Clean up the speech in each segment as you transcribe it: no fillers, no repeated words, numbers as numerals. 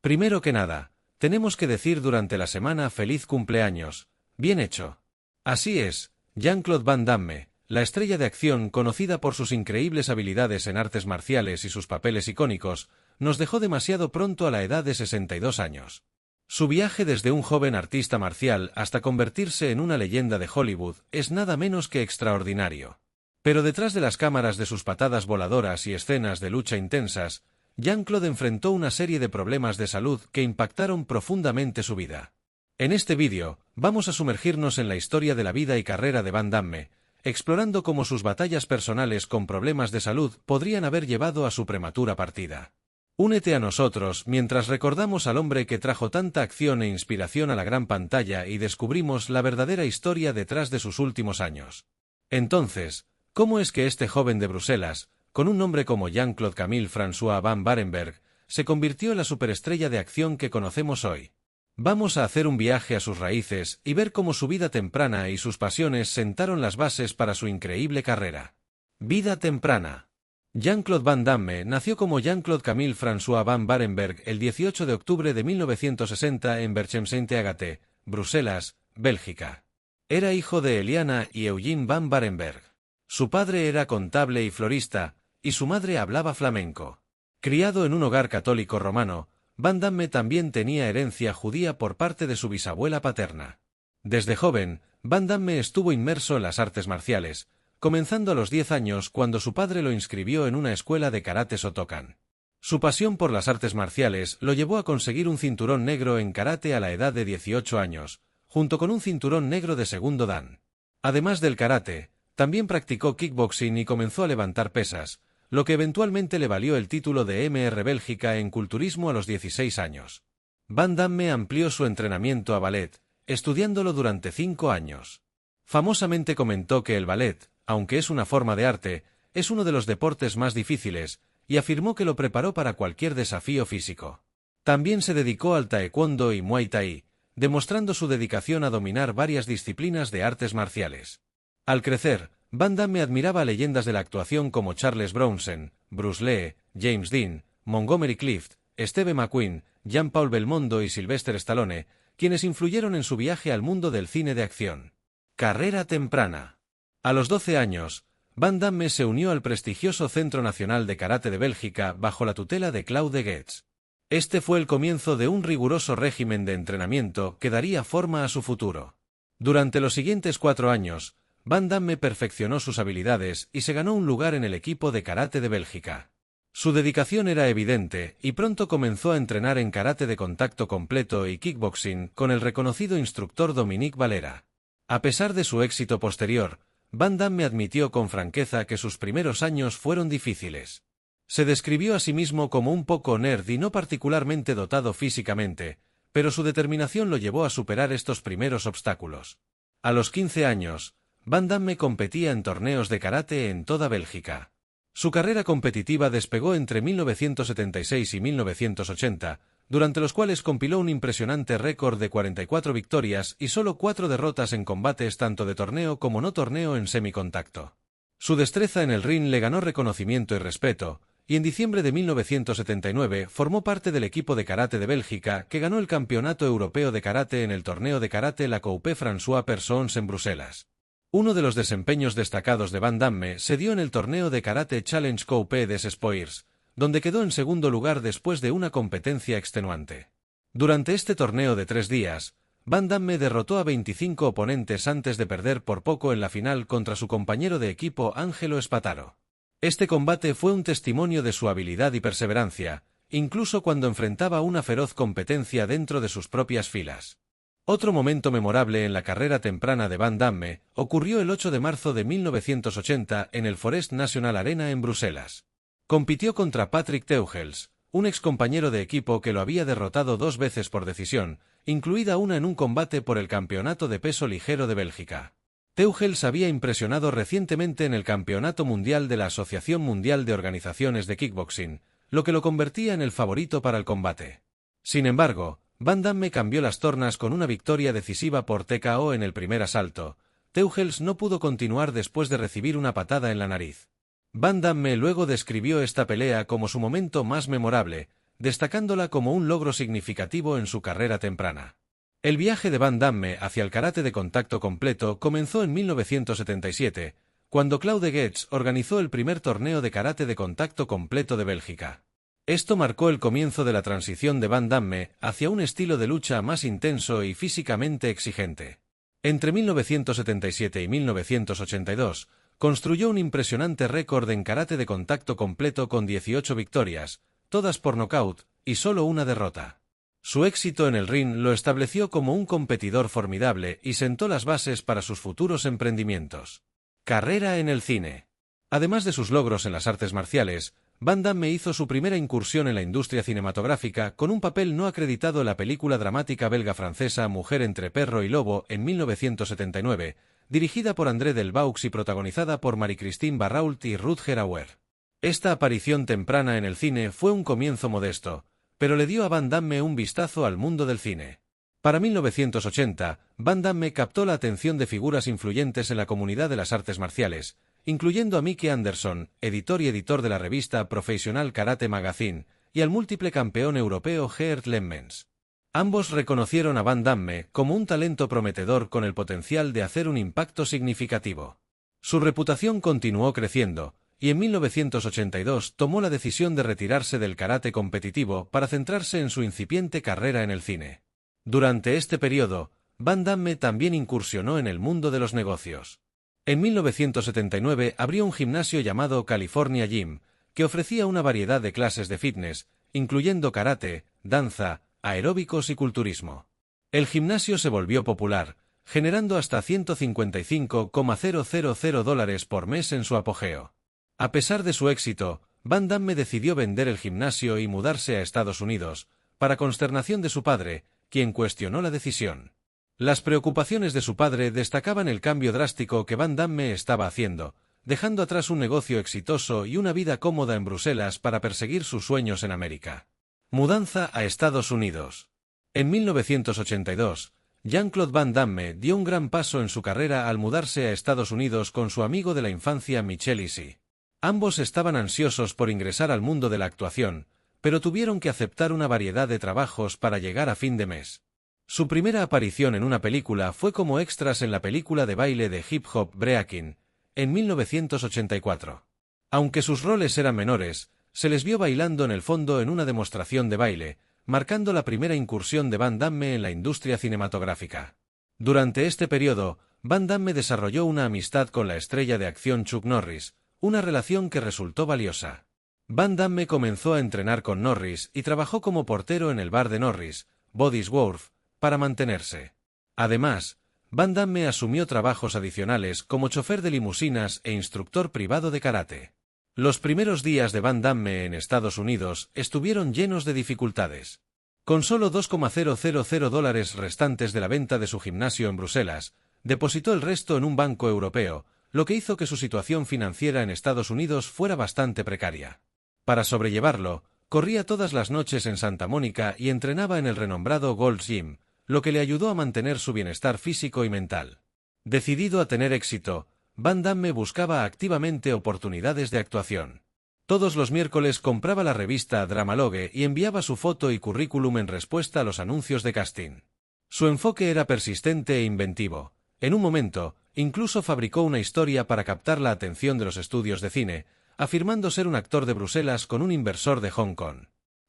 Primero que nada, tenemos que decir durante la semana feliz cumpleaños. Bien hecho. Así es, Jean-Claude Van Damme, la estrella de acción conocida por sus increíbles habilidades en artes marciales y sus papeles icónicos, nos dejó demasiado pronto a la edad de 62 años. Su viaje desde un joven artista marcial hasta convertirse en una leyenda de Hollywood es nada menos que extraordinario. Pero detrás de las cámaras de sus patadas voladoras y escenas de lucha intensas, Jean-Claude enfrentó una serie de problemas de salud que impactaron profundamente su vida. En este vídeo, vamos a sumergirnos en la historia de la vida y carrera de Van Damme, explorando cómo sus batallas personales con problemas de salud podrían haber llevado a su prematura partida. Únete a nosotros mientras recordamos al hombre que trajo tanta acción e inspiración a la gran pantalla y descubrimos la verdadera historia detrás de sus últimos años. Entonces, ¿cómo es que este joven de Bruselas, con un nombre como Jean-Claude Camille François Van Barenberg, se convirtió en la superestrella de acción que conocemos hoy? Vamos a hacer un viaje a sus raíces y ver cómo su vida temprana y sus pasiones sentaron las bases para su increíble carrera. Vida temprana. Jean-Claude Van Damme nació como Jean-Claude Camille François Van Barenberg el 18 de octubre de 1960 en Berchem-Saint-Agathe, Bruselas, Bélgica. Era hijo de Eliana y Eugene Van Barenberg. Su padre era contable y florista, y su madre hablaba flamenco. Criado en un hogar católico romano, Van Damme también tenía herencia judía por parte de su bisabuela paterna. Desde joven, Van Damme estuvo inmerso en las artes marciales, comenzando a los 10 años cuando su padre lo inscribió en una escuela de karate Shotokan. Su pasión por las artes marciales lo llevó a conseguir un cinturón negro en karate a la edad de 18 años, junto con un cinturón negro de segundo dan. Además del karate, también practicó kickboxing y comenzó a levantar pesas, lo que eventualmente le valió el título de MR Bélgica en culturismo a los 16 años. Van Damme amplió su entrenamiento a ballet, estudiándolo durante 5 años. Famosamente comentó que el ballet, aunque es una forma de arte, es uno de los deportes más difíciles, y afirmó que lo preparó para cualquier desafío físico. También se dedicó al taekwondo y muay thai, demostrando su dedicación a dominar varias disciplinas de artes marciales. Al crecer, Van Damme admiraba a leyendas de la actuación como Charles Bronson, Bruce Lee, James Dean, Montgomery Clift, Steve McQueen, Jean-Paul Belmondo y Sylvester Stallone, quienes influyeron en su viaje al mundo del cine de acción. Carrera temprana. A los 12 años, Van Damme se unió al prestigioso Centro Nacional de Karate de Bélgica bajo la tutela de Claude Goetz. Este fue el comienzo de un riguroso régimen de entrenamiento que daría forma a su futuro. Durante los siguientes 4 años, Van Damme perfeccionó sus habilidades y se ganó un lugar en el equipo de karate de Bélgica. Su dedicación era evidente y pronto comenzó a entrenar en karate de contacto completo y kickboxing con el reconocido instructor Dominique Valera. A pesar de su éxito posterior, Van Damme admitió con franqueza que sus primeros años fueron difíciles. Se describió a sí mismo como un poco nerd y no particularmente dotado físicamente, pero su determinación lo llevó a superar estos primeros obstáculos. A los 15 años, Van Damme competía en torneos de karate en toda Bélgica. Su carrera competitiva despegó entre 1976 y 1980, durante los cuales compiló un impresionante récord de 44 victorias y solo 4 derrotas en combates tanto de torneo como no torneo en semicontacto. Su destreza en el ring le ganó reconocimiento y respeto, y en diciembre de 1979 formó parte del equipo de karate de Bélgica que ganó el Campeonato Europeo de Karate en el torneo de karate La Coupe François Persons en Bruselas. Uno de los desempeños destacados de Van Damme se dio en el torneo de karate Challenge Coupe des Espoirs, donde quedó en segundo lugar después de una competencia extenuante. Durante este torneo de 3 días, Van Damme derrotó a 25 oponentes antes de perder por poco en la final contra su compañero de equipo Angelo Spataro. Este combate fue un testimonio de su habilidad y perseverancia, incluso cuando enfrentaba una feroz competencia dentro de sus propias filas. Otro momento memorable en la carrera temprana de Van Damme ocurrió el 8 de marzo de 1980 en el Forest National Arena en Bruselas. Compitió contra Patrick Teugels, un excompañero de equipo que lo había derrotado 2 veces por decisión, incluida una en un combate por el campeonato de peso ligero de Bélgica. Teugels había impresionado recientemente en el Campeonato Mundial de la Asociación Mundial de Organizaciones de Kickboxing, lo que lo convertía en el favorito para el combate. Sin embargo, Van Damme cambió las tornas con una victoria decisiva por TKO en el primer asalto. Teugels no pudo continuar después de recibir una patada en la nariz. Van Damme luego describió esta pelea como su momento más memorable, destacándola como un logro significativo en su carrera temprana. El viaje de Van Damme hacia el karate de contacto completo comenzó en 1977, cuando Claude Goetz organizó el primer torneo de karate de contacto completo de Bélgica. Esto marcó el comienzo de la transición de Van Damme hacia un estilo de lucha más intenso y físicamente exigente. Entre 1977 y 1982, construyó un impresionante récord en karate de contacto completo con 18 victorias, todas por nocaut, y solo una derrota. Su éxito en el ring lo estableció como un competidor formidable y sentó las bases para sus futuros emprendimientos. Carrera en el cine. Además de sus logros en las artes marciales, Van Damme hizo su primera incursión en la industria cinematográfica con un papel no acreditado en la película dramática belga-francesa Mujer entre perro y lobo en 1979, dirigida por André Delvaux y protagonizada por Marie-Christine Barrault y Rutger Hauer. Esta aparición temprana en el cine fue un comienzo modesto, pero le dio a Van Damme un vistazo al mundo del cine. Para 1980, Van Damme captó la atención de figuras influyentes en la comunidad de las artes marciales, incluyendo a Mickey Anderson, editor y editor de la revista Professional Karate Magazine, y al múltiple campeón europeo Geert Lemmens. Ambos reconocieron a Van Damme como un talento prometedor con el potencial de hacer un impacto significativo. Su reputación continuó creciendo, y en 1982 tomó la decisión de retirarse del karate competitivo para centrarse en su incipiente carrera en el cine. Durante este periodo, Van Damme también incursionó en el mundo de los negocios. En 1979 abrió un gimnasio llamado California Gym, que ofrecía una variedad de clases de fitness, incluyendo karate, danza, aeróbicos y culturismo. El gimnasio se volvió popular, generando hasta $155,000 por mes en su apogeo. A pesar de su éxito, Van Damme decidió vender el gimnasio y mudarse a Estados Unidos, para consternación de su padre, quien cuestionó la decisión. Las preocupaciones de su padre destacaban el cambio drástico que Van Damme estaba haciendo, dejando atrás un negocio exitoso y una vida cómoda en Bruselas para perseguir sus sueños en América. Mudanza a Estados Unidos. En 1982, Jean-Claude Van Damme dio un gran paso en su carrera al mudarse a Estados Unidos con su amigo de la infancia Michel Issy. Ambos estaban ansiosos por ingresar al mundo de la actuación, pero tuvieron que aceptar una variedad de trabajos para llegar a fin de mes. Su primera aparición en una película fue como extras en la película de baile de hip hop Breaking, en 1984. Aunque sus roles eran menores, se les vio bailando en el fondo en una demostración de baile, marcando la primera incursión de Van Damme en la industria cinematográfica. Durante este periodo, Van Damme desarrolló una amistad con la estrella de acción Chuck Norris, una relación que resultó valiosa. Van Damme comenzó a entrenar con Norris y trabajó como portero en el bar de Norris, Bodies Wharf, para mantenerse. Además, Van Damme asumió trabajos adicionales como chofer de limusinas e instructor privado de karate. Los primeros días de Van Damme en Estados Unidos estuvieron llenos de dificultades. Con solo $2,000 restantes de la venta de su gimnasio en Bruselas, depositó el resto en un banco europeo, lo que hizo que su situación financiera en Estados Unidos fuera bastante precaria. Para sobrellevarlo, corría todas las noches en Santa Mónica y entrenaba en el renombrado Gold's Gym, lo que le ayudó a mantener su bienestar físico y mental. Decidido a tener éxito, Van Damme buscaba activamente oportunidades de actuación. Todos los miércoles compraba la revista Dramalogue y enviaba su foto y currículum en respuesta a los anuncios de casting. Su enfoque era persistente e inventivo. En un momento, incluso fabricó una historia para captar la atención de los estudios de cine, afirmando ser un actor de Bruselas con un inversor de Hong Kong.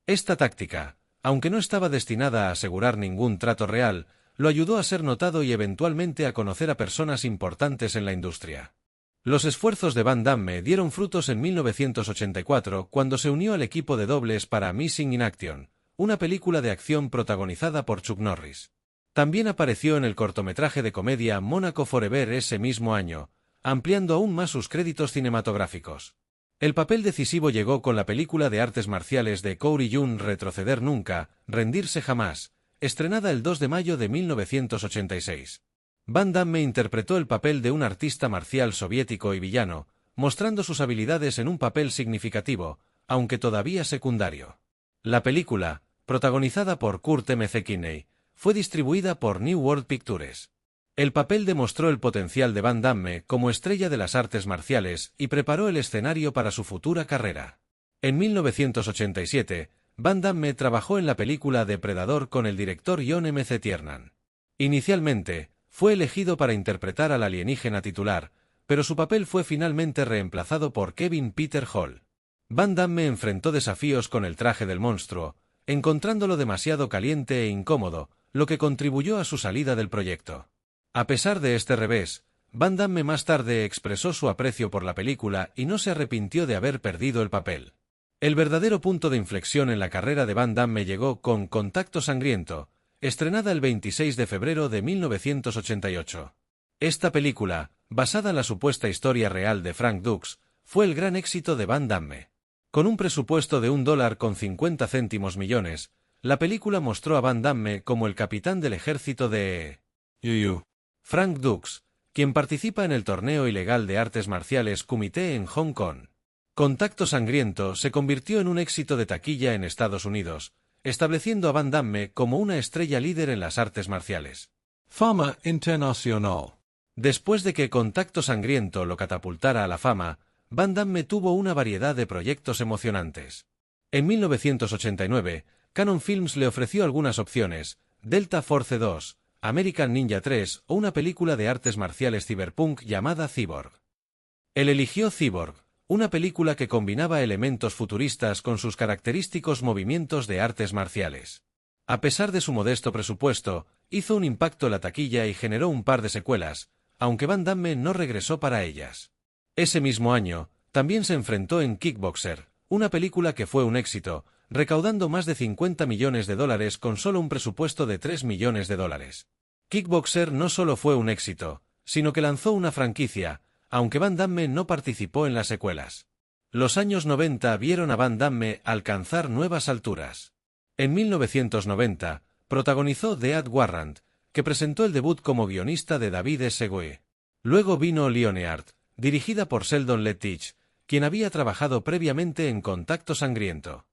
Esta táctica, aunque no estaba destinada a asegurar ningún trato real, lo ayudó a ser notado y eventualmente a conocer a personas importantes en la industria. Los esfuerzos de Van Damme dieron frutos en 1984 cuando se unió al equipo de dobles para Missing in Action, una película de acción protagonizada por Chuck Norris. También apareció en el cortometraje de comedia Monaco Forever ese mismo año, ampliando aún más sus créditos cinematográficos. El papel decisivo llegó con la película de artes marciales de Corey Yun Retroceder Nunca, Rendirse Jamás, estrenada el 2 de mayo de 1986. Van Damme interpretó el papel de un artista marcial soviético y villano, mostrando sus habilidades en un papel significativo, aunque todavía secundario. La película, protagonizada por Kurt M. Kinney, fue distribuida por New World Pictures. El papel demostró el potencial de Van Damme como estrella de las artes marciales y preparó el escenario para su futura carrera. En 1987, Van Damme trabajó en la película Depredador con el director John M. C. Tiernan. Inicialmente, fue elegido para interpretar al alienígena titular, pero su papel fue finalmente reemplazado por Kevin Peter Hall. Van Damme enfrentó desafíos con el traje del monstruo, encontrándolo demasiado caliente e incómodo, lo que contribuyó a su salida del proyecto. A pesar de este revés, Van Damme más tarde expresó su aprecio por la película y no se arrepintió de haber perdido el papel. El verdadero punto de inflexión en la carrera de Van Damme llegó con Contacto Sangriento, estrenada el 26 de febrero de 1988. Esta película, basada en la supuesta historia real de Frank Dux, fue el gran éxito de Van Damme. Con un presupuesto de $1,50 millones, la película mostró a Van Damme como el capitán del ejército de Frank Dux, quien participa en el torneo ilegal de artes marciales Kumite en Hong Kong. Contacto Sangriento se convirtió en un éxito de taquilla en Estados Unidos, estableciendo a Van Damme como una estrella líder en las artes marciales. Fama internacional. Después de que Contacto Sangriento lo catapultara a la fama, Van Damme tuvo una variedad de proyectos emocionantes. En 1989, Canon Films le ofreció algunas opciones: Delta Force 2, American Ninja 3 o una película de artes marciales cyberpunk llamada Cyborg. Él eligió Cyborg, una película que combinaba elementos futuristas con sus característicos movimientos de artes marciales. A pesar de su modesto presupuesto, hizo un impacto en la taquilla y generó un par de secuelas, aunque Van Damme no regresó para ellas. Ese mismo año, también se enfrentó en Kickboxer, una película que fue un éxito, recaudando más de $50 millones con solo un presupuesto de $3 millones. Kickboxer no solo fue un éxito, sino que lanzó una franquicia, aunque Van Damme no participó en las secuelas. Los años 90 vieron a Van Damme alcanzar nuevas alturas. En 1990, protagonizó Dead Warrant, que presentó el debut como guionista de David S. Goyer. Luego vino Lionheart, dirigida por Sheldon Lettich, quien había trabajado previamente en Contacto Sangriento.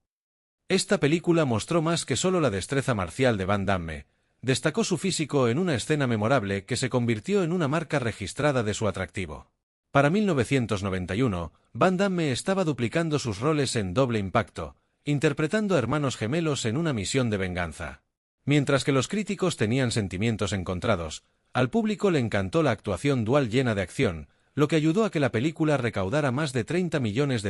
Esta película mostró más que solo la destreza marcial de Van Damme, destacó su físico en una escena memorable que se convirtió en una marca registrada de su atractivo. Para 1991, Van Damme estaba duplicando sus roles en Doble Impacto, interpretando a hermanos gemelos en una misión de venganza. Mientras que los críticos tenían sentimientos encontrados, al público le encantó la actuación dual llena de acción, lo que ayudó a que la película recaudara más de $30 millones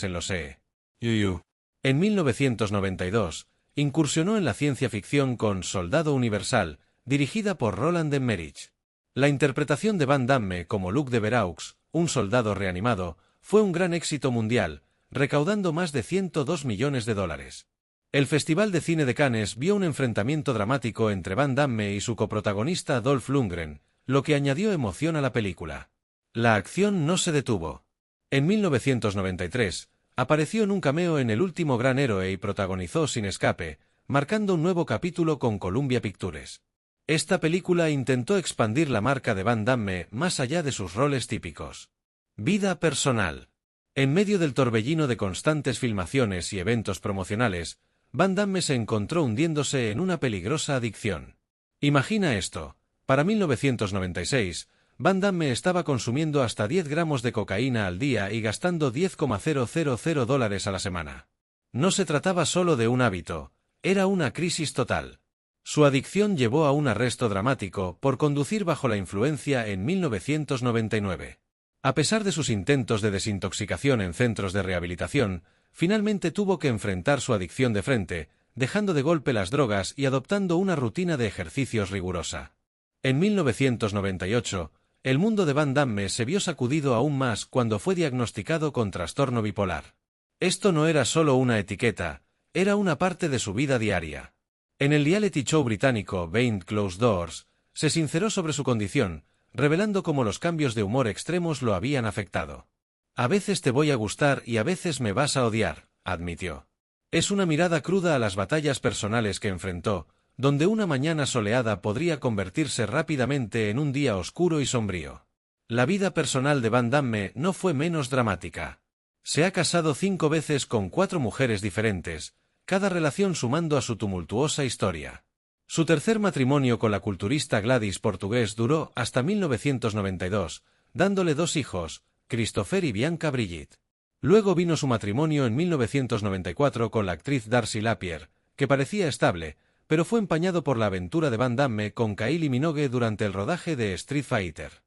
en los En 1992, incursionó en la ciencia ficción con Soldado Universal, dirigida por Roland Emmerich. La interpretación de Van Damme como Luke de Veraux, un soldado reanimado, fue un gran éxito mundial, recaudando más de $102 millones. El Festival de Cine de Cannes vio un enfrentamiento dramático entre Van Damme y su coprotagonista Dolph Lundgren, lo que añadió emoción a la película. La acción no se detuvo. En 1993, apareció en un cameo en El último gran héroe y protagonizó Sin escape, marcando un nuevo capítulo con Columbia Pictures. Esta película intentó expandir la marca de Van Damme más allá de sus roles típicos. Vida personal. En medio del torbellino de constantes filmaciones y eventos promocionales, Van Damme se encontró hundiéndose en una peligrosa adicción. Imagina esto: para 1996, Van Damme estaba consumiendo hasta 10 gramos de cocaína al día y gastando $10,000 a la semana. No se trataba solo de un hábito, era una crisis total. Su adicción llevó a un arresto dramático por conducir bajo la influencia en 1999. A pesar de sus intentos de desintoxicación en centros de rehabilitación, finalmente tuvo que enfrentar su adicción de frente, dejando de golpe las drogas y adoptando una rutina de ejercicios rigurosa. En 1998, el mundo de Van Damme se vio sacudido aún más cuando fue diagnosticado con trastorno bipolar. Esto no era solo una etiqueta, era una parte de su vida diaria. En el reality show británico Behind Closed Doors, se sinceró sobre su condición, revelando cómo los cambios de humor extremos lo habían afectado. A veces te voy a gustar y a veces me vas a odiar, admitió. Es una mirada cruda a las batallas personales que enfrentó, donde una mañana soleada podría convertirse rápidamente en un día oscuro y sombrío. La vida personal de Van Damme no fue menos dramática. Se ha casado 5 veces con 4 mujeres diferentes, cada relación sumando a su tumultuosa historia. Su tercer matrimonio con la culturista Gladys Portugués duró hasta 1992, dándole 2 hijos, Christopher y Bianca Brigitte. Luego vino su matrimonio en 1994 con la actriz Darcy Lapierre, que parecía estable, pero fue empañado por la aventura de Van Damme con Kylie Minogue durante el rodaje de Street Fighter.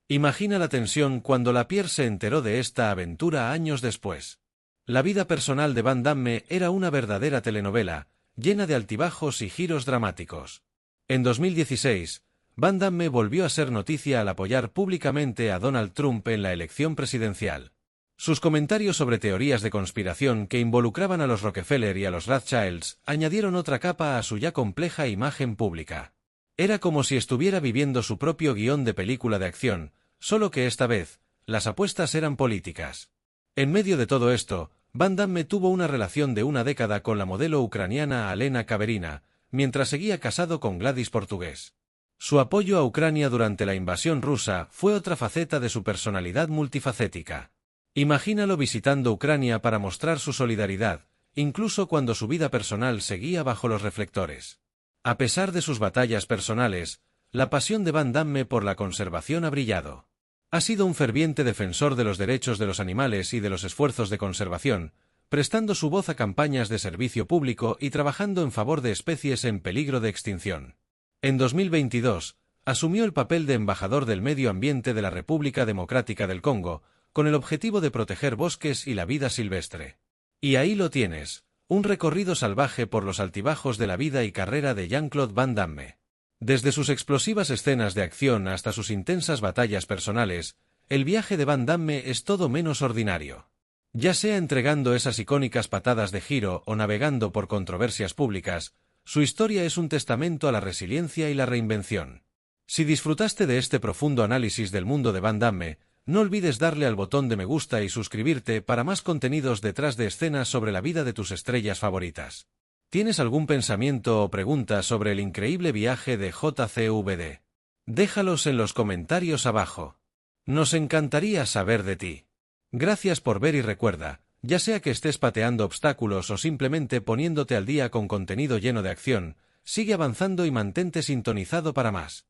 Imagina la tensión cuando Lapierre se enteró de esta aventura años después. La vida personal de Van Damme era una verdadera telenovela, llena de altibajos y giros dramáticos. En 2016, Van Damme volvió a ser noticia al apoyar públicamente a Donald Trump en la elección presidencial. Sus comentarios sobre teorías de conspiración que involucraban a los Rockefeller y a los Rothschilds añadieron otra capa a su ya compleja imagen pública. Era como si estuviera viviendo su propio guión de película de acción, solo que esta vez, las apuestas eran políticas. En medio de todo esto, Van Damme tuvo una relación de una década con la modelo ucraniana Alena Kaverina, mientras seguía casado con Gladys Portugués. Su apoyo a Ucrania durante la invasión rusa fue otra faceta de su personalidad multifacética. Imagínalo visitando Ucrania para mostrar su solidaridad, incluso cuando su vida personal seguía bajo los reflectores. A pesar de sus batallas personales, la pasión de Van Damme por la conservación ha brillado. Ha sido un ferviente defensor de los derechos de los animales y de los esfuerzos de conservación, prestando su voz a campañas de servicio público y trabajando en favor de especies en peligro de extinción. En 2022, asumió el papel de embajador del medio ambiente de la República Democrática del Congo, con el objetivo de proteger bosques y la vida silvestre. Y ahí lo tienes, un recorrido salvaje por los altibajos de la vida y carrera de Jean-Claude Van Damme. Desde sus explosivas escenas de acción hasta sus intensas batallas personales, el viaje de Van Damme es todo menos ordinario. Ya sea entregando esas icónicas patadas de giro o navegando por controversias públicas, su historia es un testamento a la resiliencia y la reinvención. Si disfrutaste de este profundo análisis del mundo de Van Damme, no olvides darle al botón de me gusta y suscribirte para más contenidos detrás de escenas sobre la vida de tus estrellas favoritas. ¿Tienes algún pensamiento o pregunta sobre el increíble viaje de JCVD? Déjalos en los comentarios abajo. Nos encantaría saber de ti. Gracias por ver y recuerda, ya sea que estés pateando obstáculos o simplemente poniéndote al día con contenido lleno de acción, sigue avanzando y mantente sintonizado para más.